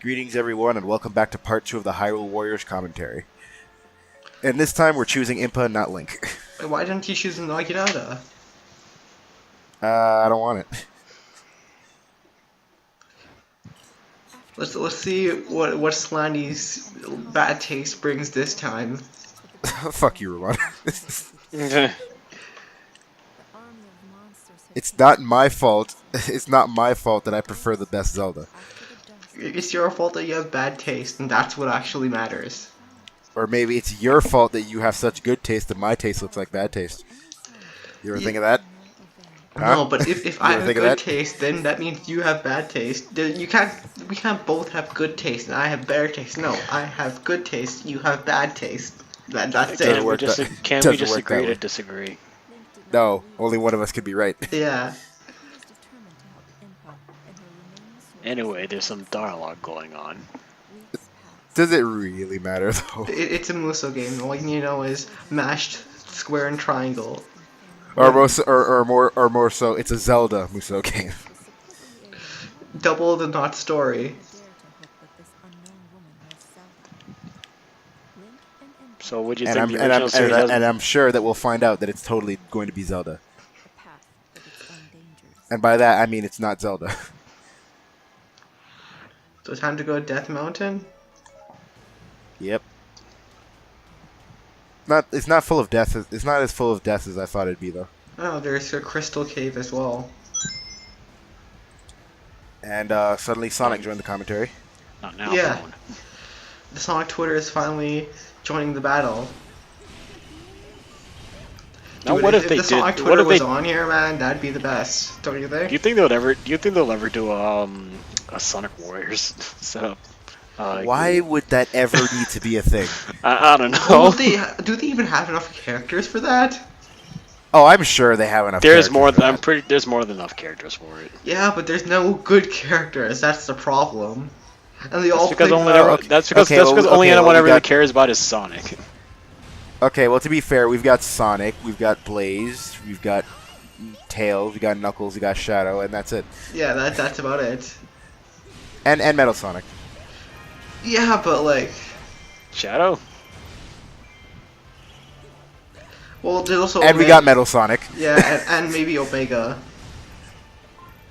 Greetings everyone and welcome back to part 2 of the Hyrule Warriors commentary. And this time we're choosing Impa, not Link. Why didn't you choose Naginata? I don't want it. Let's see what Slandy's bad taste brings this time. Fuck you, Ramon. It's not my fault. It's not my fault that I prefer the best Zelda. It's your fault that you have bad taste, and that's what actually matters. Or maybe it's your fault that you have such good taste that my taste looks like bad taste. You ever think of that? Huh? No, but if I have good taste, then that means you have bad taste. We can't both have good taste, and I have better taste. No, I have good taste, you have bad taste. That's it. Can we just agree to disagree? No, only one of us could be right. Yeah. Anyway, there's some dialogue going on. Does it really matter though? It's a Musou game. All you know is mashed square and triangle. Or more so, it's a Zelda Musou game. Double the not story. So what do you and think I'm, the original series has? And I'm sure that we'll find out that it's totally going to be Zelda. And by that I mean it's not Zelda. So time to go to Death Mountain? Yep. It's not full of death. It's not as full of death as I thought it'd be though. Oh, there's a crystal cave as well. And suddenly Sonic joined the commentary. Not now. Yeah. The Sonic Twitter is finally joining the battle. Now, Dude, what if if they the did? Sonic What Twitter if was they? on here, man? That'd be the best. Don't you think? Do you think they'll ever? Do you think they'll ever do a Sonic Warriors setup? Why would that ever need to be a thing? I don't know. Well, do they even have enough characters for that? Oh, I'm sure they have enough. There's more. There's more than enough characters for it. Yeah, but there's no good characters. That's the problem. And they That's all because play only that's because only anyone ever really cares about is Sonic. Okay, well to be fair, we've got Sonic, we've got Blaze, we've got Tails, we got Knuckles, we got Shadow, and that's it. Yeah, that's about it. And Metal Sonic. Yeah, but like. Shadow. Well, there's also. And we got Metal Sonic. Yeah, and maybe Omega.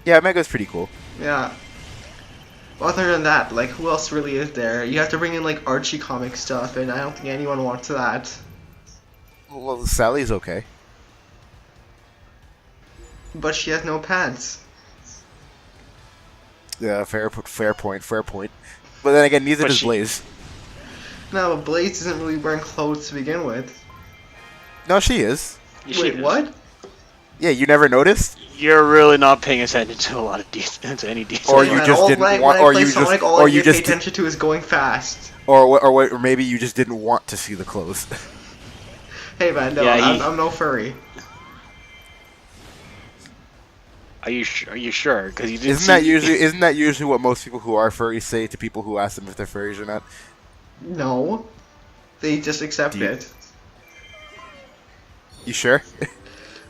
Yeah, Omega's pretty cool. Yeah. Other than that, like, who else really is there? You have to bring in, like, Archie comic stuff, and I don't think anyone wants that. Well, Sally's okay. But she has no pants. Yeah, fair point. But then again, neither does Blaze. No, but Blaze isn't really wearing clothes to begin with. No, she is. Wait, what? Yeah, you never noticed? You're really not paying attention to a lot of to any detail. Or you just didn't want, or you just, all I pay attention to is going fast. Or maybe you just didn't want to see the clothes. Hey man, no, yeah, I'm no furry. Are you sure? Because you didn't. Isn't that usually what most people who are furries say to people who ask them if they're furries or not? No, they just accept it. You sure?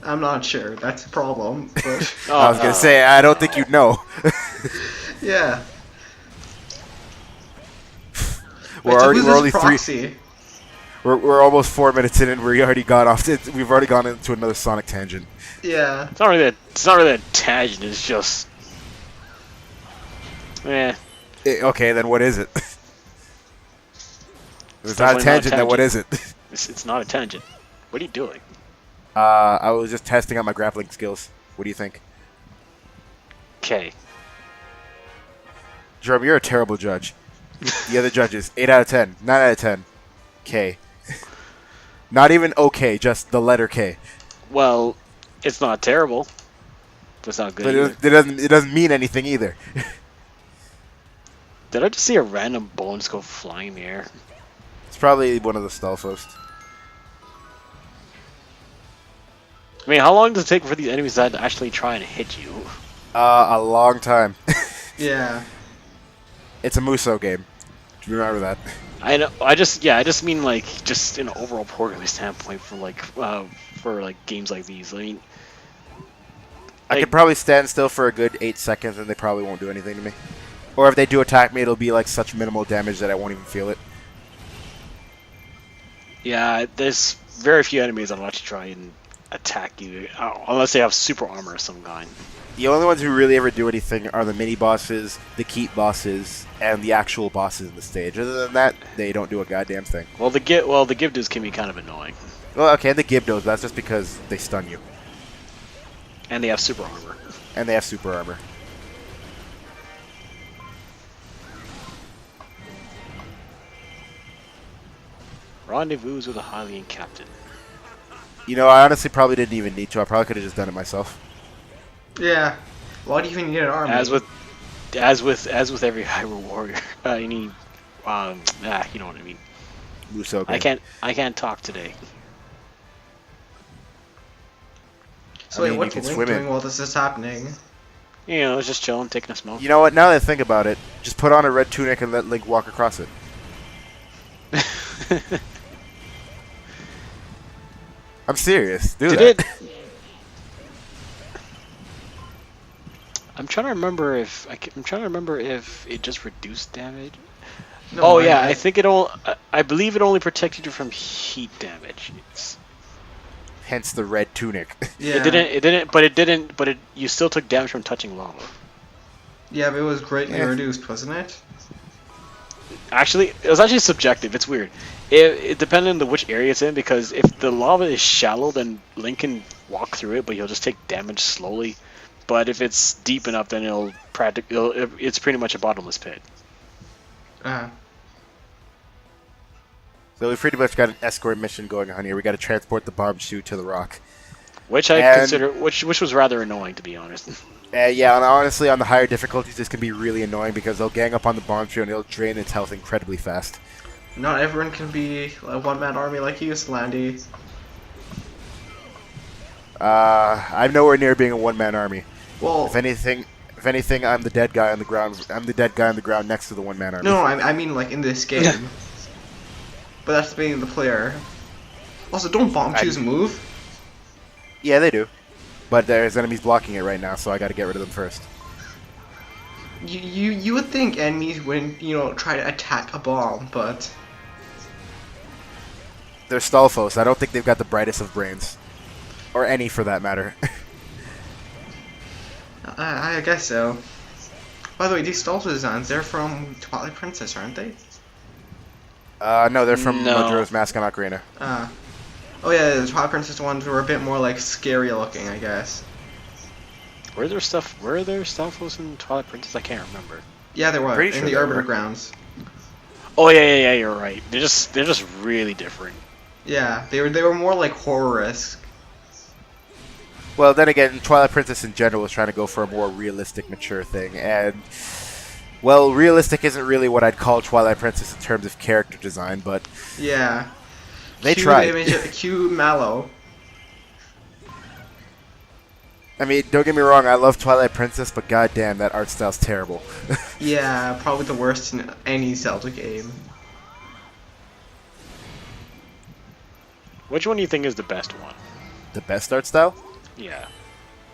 I'm not sure. That's a problem. But I was gonna say I don't think you'd know. Yeah. We're only three. We're almost 4 minutes in, and we've already gone into another Sonic tangent. Yeah. It's not really a tangent. It's just. Okay, then what is it? If it's not a tangent, then what is it? It's not a tangent. What are you doing? I was just testing out my grappling skills. What do you think? Okay. Jerome, you're a terrible judge. The other judges, 8 out of 10, 9 out of 10. K. Not even okay, just the letter K. Well, it's not terrible. That's not good. But it doesn't mean anything either. Did I just see a random bone just go flying in the air? It's probably one of the Stalfos. I mean, how long does it take for these enemies to actually try and hit you? A long time. Yeah. It's a Musou game. Do you remember that? I know. I just mean like just in an overall programming standpoint for games like these. I mean, I could probably stand still for a good 8 seconds, and they probably won't do anything to me. Or if they do attack me, it'll be like such minimal damage that I won't even feel it. Yeah, there's very few enemies that'll actually try and attack you, unless they have super armor of some kind. The only ones who really ever do anything are the mini bosses, the keep bosses, and the actual bosses in the stage. Other than that, they don't do a goddamn thing. Well, the Gibdos can be kind of annoying, Well, okay, the Gibdos, that's just because they stun you. and they have super armor. And they have super armor. Rendezvous with a Hylian captain. You know, I honestly probably didn't even need to. I probably could have just done it myself. Yeah. Why do you even need an army? As with every Hyrule Warrior, you need, you know what I mean. Musou game. I can't talk today. So I mean, wait, what's you can Link swim doing in. while this is happening? You know, it's just chilling, taking a smoke. You know what? Now that I think about it, just put on a red tunic and let Link walk across it. I'm serious. Do that. I'm trying to remember if it just reduced damage. No, Oh yeah, I believe it only protected you from heat damage. Hence the red tunic. Yeah. It didn't, but you still took damage from touching lava. Yeah, but it was greatly Yeah. reduced, wasn't it? Actually, it was actually subjective. It's weird. It depended on which area it's in, because if the lava is shallow, then Link can walk through it, but he'll just take damage slowly. But if it's deep enough, then it's pretty much a bottomless pit. So we pretty much got an escort mission going on here. We got to transport the bomb chute to the rock. Which I consider, which was rather annoying, to be honest. Yeah, and honestly, on the higher difficulties, this can be really annoying because they'll gang up on the bomb chute and it'll drain its health incredibly fast. Not everyone can be a one-man army like you, Slandy. I'm nowhere near being a one-man army. Well, If anything, I'm the dead guy on the ground. I'm the dead guy on the ground next to the one-man army. no, I mean like in this game. But that's being the player. Also, don't bomb choose move. Yeah, they do. But there's enemies blocking it right now, so I got to get rid of them first. You would think enemies wouldn't, try to attack a bomb, but They're Stalfos. I don't think they've got the brightest of brains. Or any, for that matter. I guess so. By the way, these Stalfo designs, they're from Twilight Princess, aren't they? No, they're from No. Majora's Mask and Ocarina. Oh yeah, the Twilight Princess ones were a bit more like scary looking, I guess. Were there Stalfos in Twilight Princess? I can't remember. Yeah, there were Pretty in sure the there Arbiter were. Grounds. Oh yeah, you're right. They're just really different. Yeah, they were more like horror-esque. Well, then again, Twilight Princess in general was trying to go for a more realistic, mature thing, and well, realistic isn't really what I'd call Twilight Princess in terms of character design, but Yeah. they Cue tried. Cue Mallow. I mean, don't get me wrong, I love Twilight Princess, but goddamn, that art style's terrible. Yeah, probably the worst in any Zelda game. Which one do you think is the best one? The best art style? Yeah.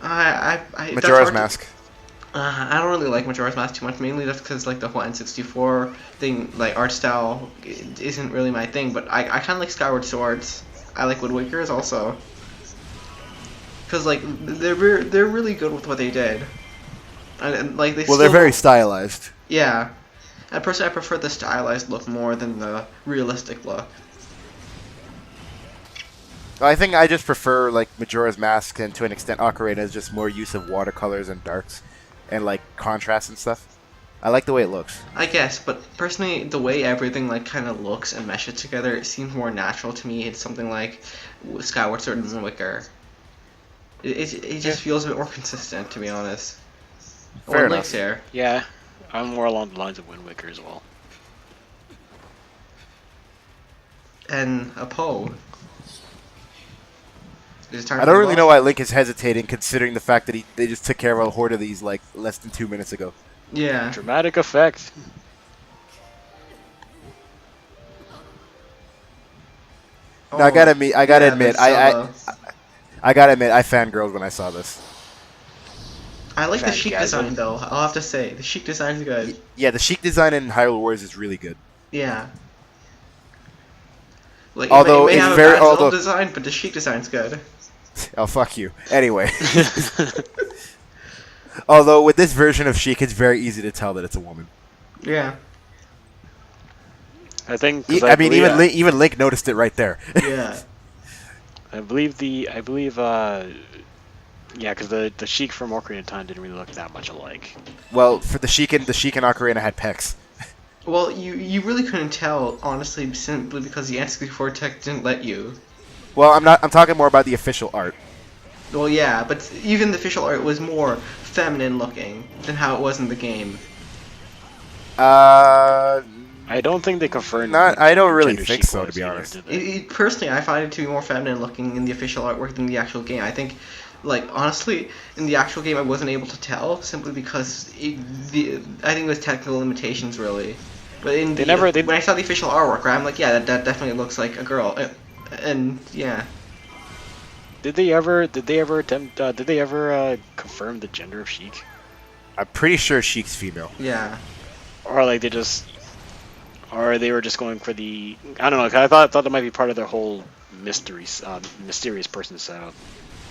That's Majora's hard to- Mask. I don't really like Majora's Mask too much, mainly just because like the whole N64 thing, like art style, isn't really my thing. But I kind of like Skyward Swords. I like Wind Waker's also, because like they're really good with what they did, and like they. Well, they're very stylized. Yeah, and personally I prefer the stylized look more than the realistic look. I think I just prefer like Majora's Mask and to an extent Ocarina's just more use of watercolors and darks, and like contrast and stuff. I like the way it looks. I guess, but personally, the way everything like kind of looks and meshes together, it seems more natural to me. It's something like Skyward Sword and Wind Waker. It just feels a bit more consistent, to be honest. Fair One Link's enough. here. Yeah, I'm more along the lines of Wind Waker as well. And a Poe. Is it time I for don't the really boss? know why Link is hesitating, considering the fact that they just took care of a horde of these like less than 2 minutes ago. Yeah. Dramatic effect. Now, I gotta admit, Zelda. I gotta admit, I fangirled when I saw this. I like the Sheik Fangasm. design though. I'll have to say the Sheik design is good. Yeah, the Sheik design in Hyrule Warriors is really good. Yeah. Like Although it may it's have a very- bad Zelda although- design, but the Sheik design's good. Oh, fuck you. Anyway. Although with this version of Sheik, it's very easy to tell that it's a woman. Yeah. I think. I mean, even Link noticed it right there. Yeah. I believe yeah, because the Sheik from Ocarina of Time didn't really look that much alike. Well, for the Sheik and Ocarina had pecs. Well, you really couldn't tell, honestly, simply because the N64 tech didn't let you. Well, I'm talking more about the official art. Well, yeah, but even the official art was more feminine looking than how it was in the game. I don't think they confirmed. I don't really gender think Sheik so, to was be either, honest. did they? Personally, I find it to be more feminine looking in the official artwork than the actual game. I think, like, honestly, in the actual game I wasn't able to tell, simply because I think it was technical limitations, really. But in when I saw the official artwork, I'm like, yeah, that definitely looks like a girl. And, yeah. Did they ever attempt? Did they ever confirm the gender of Sheik? I'm pretty sure Sheik's female. Yeah. Or like or they were just going for the, I don't know. 'Cause I thought that might be part of their whole mysterious person setup.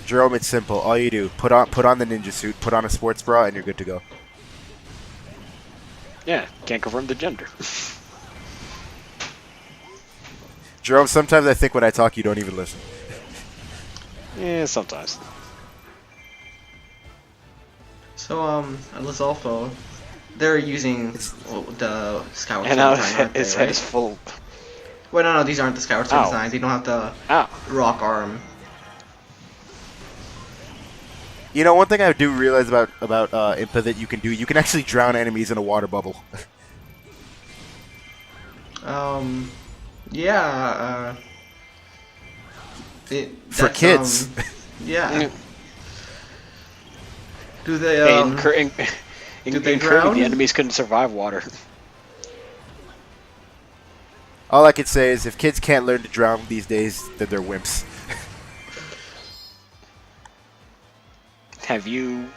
Jerome, it's simple. All you do, put on the ninja suit, put on a sports bra, and you're good to go. Yeah, can't confirm the gender. Jerome, sometimes I think when I talk, you don't even listen. Yeah, sometimes. So, at Lizalfo, they're using the Skyward And Sword now design, aren't his they, head right? is full. Well, no, these aren't the Skyward Sword Ow. designs. They don't have the Ow. rock arm. You know, one thing I do realize about Impa that you can actually drown enemies in a water bubble. Yeah, For kids. Yeah. Do they, do they in Kirby, drown? the enemies couldn't survive water. All I can say is if kids can't learn to drown these days, then they're wimps. Have you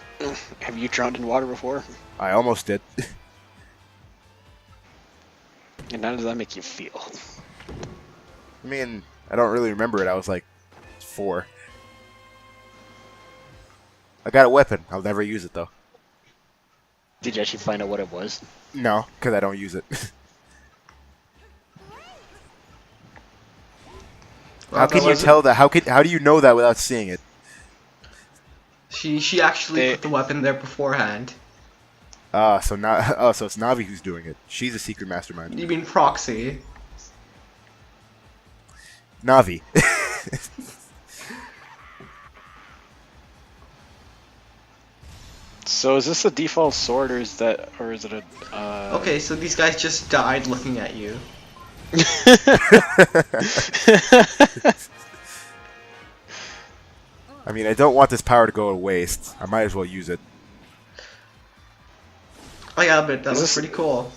drowned in water before? I almost did. And how does that make you feel? I mean, I don't really remember it. I was like 4. I got a weapon. I'll never use it, though. Did you actually find out what it was? No, because I don't use it. Well, How can you tell that? How do you know that without seeing it? She actually put the weapon there beforehand. So it's Navi who's doing it. She's a secret mastermind. You mean proxy? Navi. So is this a default sword, or is it a? Okay, so these guys just died looking at you. I mean, I don't want this power to go to waste. I might as well use it. Oh yeah, but that was pretty cool.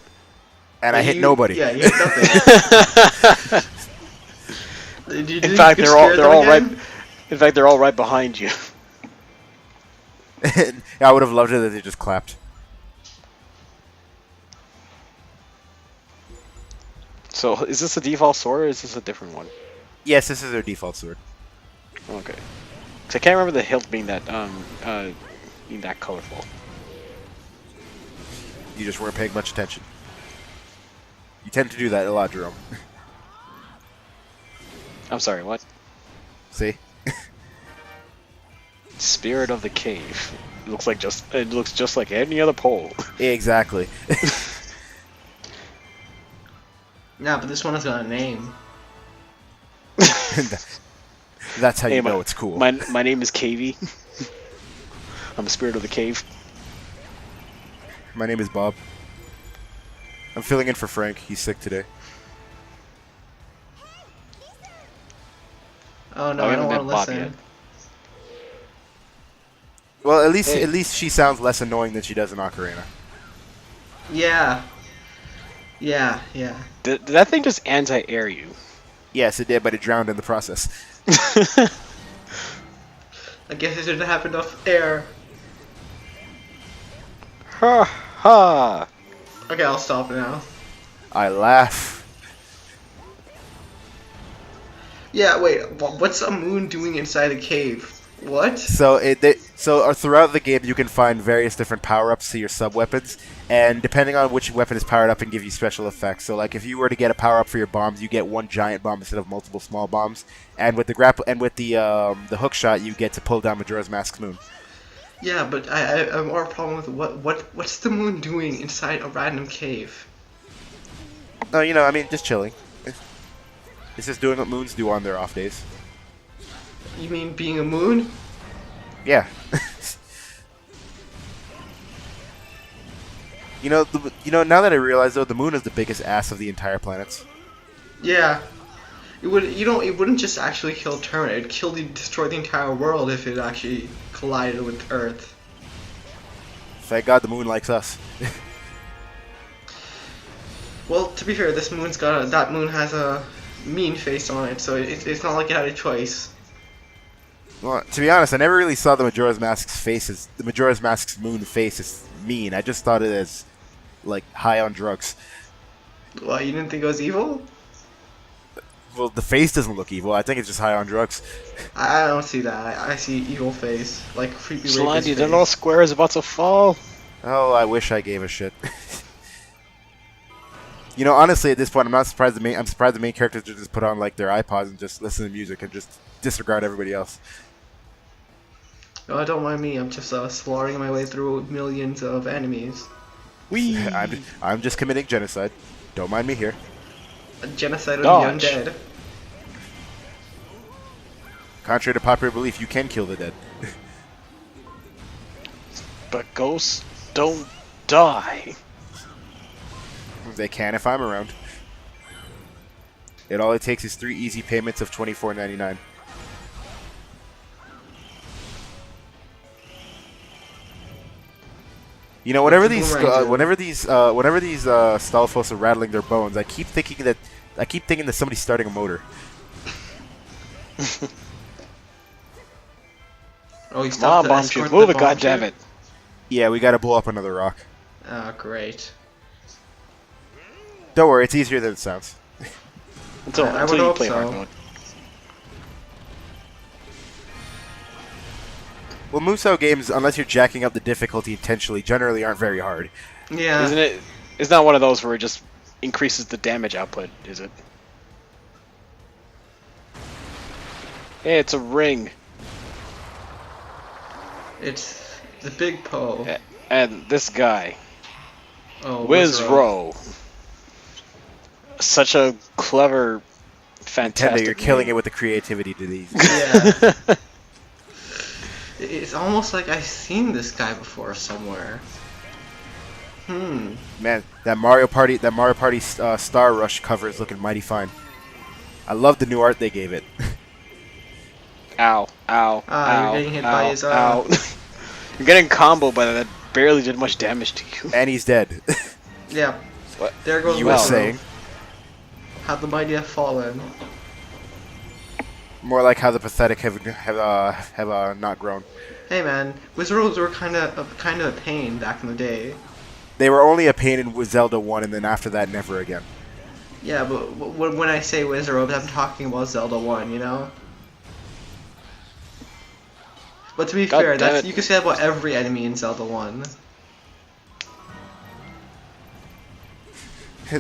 And I hit nobody. Yeah, you hit nothing. In fact, they're all right. In fact, they're all right behind you. Yeah, I would have loved it if they just clapped. So, is this a default sword, or is this a different one? Yes, this is their default sword. Okay. 'Cause I can't remember the hilt being that colorful. You just weren't paying much attention. You tend to do that a lot, Jerome. I'm sorry, what? See? Spirit of the Cave. It looks just like any other pole. Exactly. Yeah, but this one has got a name. That's how you know it's cool. My name is Cavey. I'm a spirit of the cave. My name is Bob. I'm filling in for Frank. He's sick today. Oh no, Oh, I you don't want to haven't met Bob listen. yet. Well, at least she sounds less annoying than she does in Ocarina. Yeah. Yeah, yeah. Did that thing just anti-air you? Yes, it did, but it drowned in the process. I guess it didn't have enough air. Ha ha! Okay, I'll stop now. I laugh. Yeah, wait. What's a moon doing inside a cave? What? So throughout the game, you can find various different power-ups to your sub-weapons, and depending on which weapon is powered up, and give you special effects. So, like if you were to get a power-up for your bombs, you get one giant bomb instead of multiple small bombs. And with the the hook shot, you get to pull down Majora's Mask's moon. Yeah, but I have more problem with what's the moon doing inside a random cave? No, you know, I mean, just chilling. It's just doing what moons do on their off days. You mean being a moon? Yeah. You know, now that I realize though, the moon is the biggest ass of the entire planets. Yeah. It wouldn't just actually kill Terra, it'd destroy the entire world if it actually collided with Earth. Thank God the moon likes us. Well, to be fair, that moon has a mean face on it, so it's not like it had a choice. Well, to be honest, I never really saw the Majora's Mask's moon face as mean. I just thought it as like high on drugs. Well, you didn't think it was evil? Well, the face doesn't look evil. I think it's just high on drugs. I don't see that. I see evil face, like creepy rapist Slime, you face. don't know Square is about to fall. Oh, I wish I gave a shit. You know, honestly, at this point, I'm surprised the main characters just put on like their iPods and just listen to music and just disregard everybody else. Oh, don't mind me. I'm just slaughtering my way through millions of enemies. Whee! I'm just committing genocide. Don't mind me here. A genocide of Dodge. the undead. Contrary to popular belief, you can kill the dead. But ghosts don't die. They can if I'm around. All it takes is 3 easy payments of $24.99. You know, whenever these Stalfos are rattling their bones, I keep thinking that somebody's starting a motor. Oh, you Come on, stopped bomb shoot. Move it, goddammit. Yeah, we gotta blow up another rock. Oh, great. Don't worry, it's easier than it sounds. Until I would you hope play so. hard mode. Well, Musou games, unless you're jacking up the difficulty intentionally, generally aren't very hard. Yeah. Isn't it? It's not one of those where it just increases the damage output, is it? Hey, it's a ring. It's the big Poe. And this guy, Oh, Wizro. Such a clever, fantastic. Nintendo, you're killing it with the creativity to these. Yeah. It's almost like I've seen this guy before somewhere. Man, that Mario Party Star Rush cover is looking mighty fine. I love the new art they gave it. Ow, ow, Ah, ow, you're getting hit ow, by his, ow. You're getting comboed by that barely did much damage to you. And he's dead. Yeah. What? There goes You were Wizro. saying? How the mighty have fallen. More like how the pathetic have not grown. Hey man, Wizards were kind of a pain back in the day. They were only a pain in Zelda 1, and then after that, never again. Yeah, but when I say Wizards, I'm talking about Zelda 1, you know? But to be God fair, damn it. you can say that about every enemy in Zelda 1.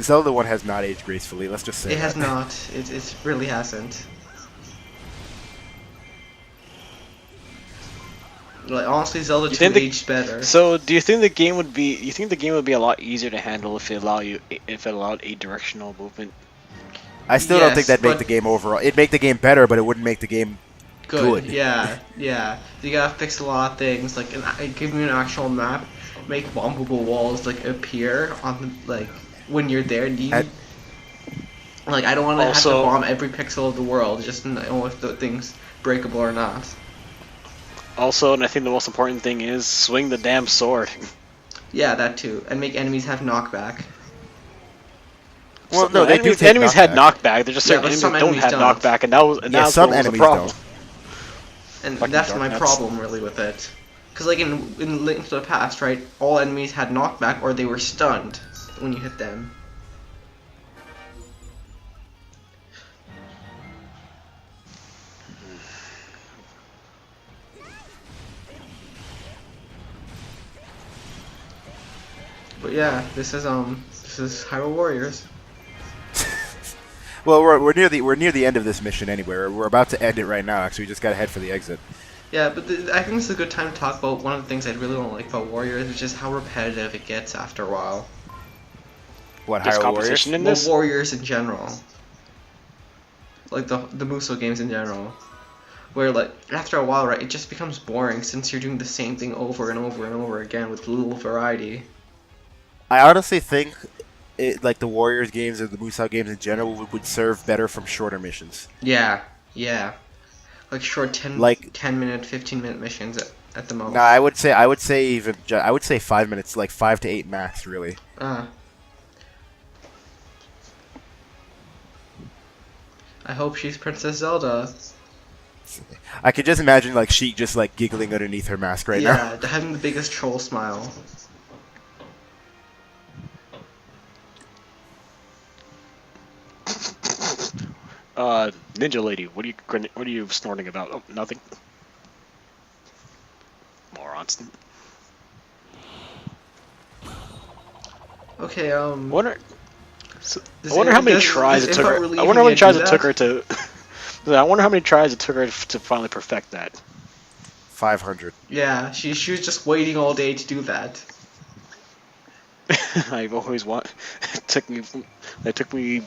Zelda 1 has not aged gracefully, let's just say It has that. not. It really hasn't. Like honestly, Zelda 2 aged better. So, do you think the game would be? You think the game would be a lot easier to handle if it allowed a directional movement? I still don't Yes, think that'd make but- the game overall. It'd make the game better, but it wouldn't make the game good. Yeah. You gotta fix a lot of things, like give me an actual map, make bombable walls like appear on like when you're there. Like I don't want to have to Also- bomb every pixel of the world just to know if the thing's breakable or not. Also, and I think the most important thing is swing the damn sword. Yeah, that too, and make enemies have knockback. Well, So- no, they do take enemies had knockback. They're just Yeah, certain but enemies some don't enemies have don't. knockback, and that was Yeah, some what was enemies the problem. don't. And Fucking that's my dark nuts. problem really with it. Because like in Link to the Past, right, all enemies had knockback or they were stunned when you hit them. But yeah, this is Hyrule Warriors. Well, we're near the end of this mission anyway. We're about to end it right now. Actually, we just gotta head for the exit. Yeah, but I think this is a good time to talk about one of the things I really don't like about Warriors, which is how repetitive it gets after a while. What, There's Hyrule competition Warriors? in Well, this? Warriors in general, like the Musou games in general, where like after a while, right, it just becomes boring since you're doing the same thing over and over and over again with little variety. I honestly think like the Warriors games or the Musou games in general would serve better from shorter missions. Yeah, yeah, like short Like 10-minute, 15-minute missions at the most. no, I would say even I would say 5 minutes, like 5 to 8 max, really. I hope she's Princess Zelda. I could just imagine like Sheik just like giggling underneath her mask right now. Yeah, having the biggest troll smile. Ninja lady, what are you snorting about? Oh, nothing. Morons. Okay, Wonder. Does I wonder how many does- tries does it took Info her. really I wonder how even many tries do it took that? her to. I wonder how many tries it took her to finally perfect that. 500. Yeah, she was just waiting all day to do that. I've always want. It took me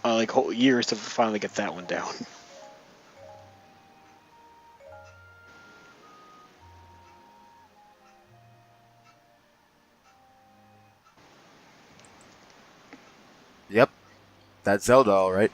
like whole years to finally get that one down. Yep, that's Zelda, all right.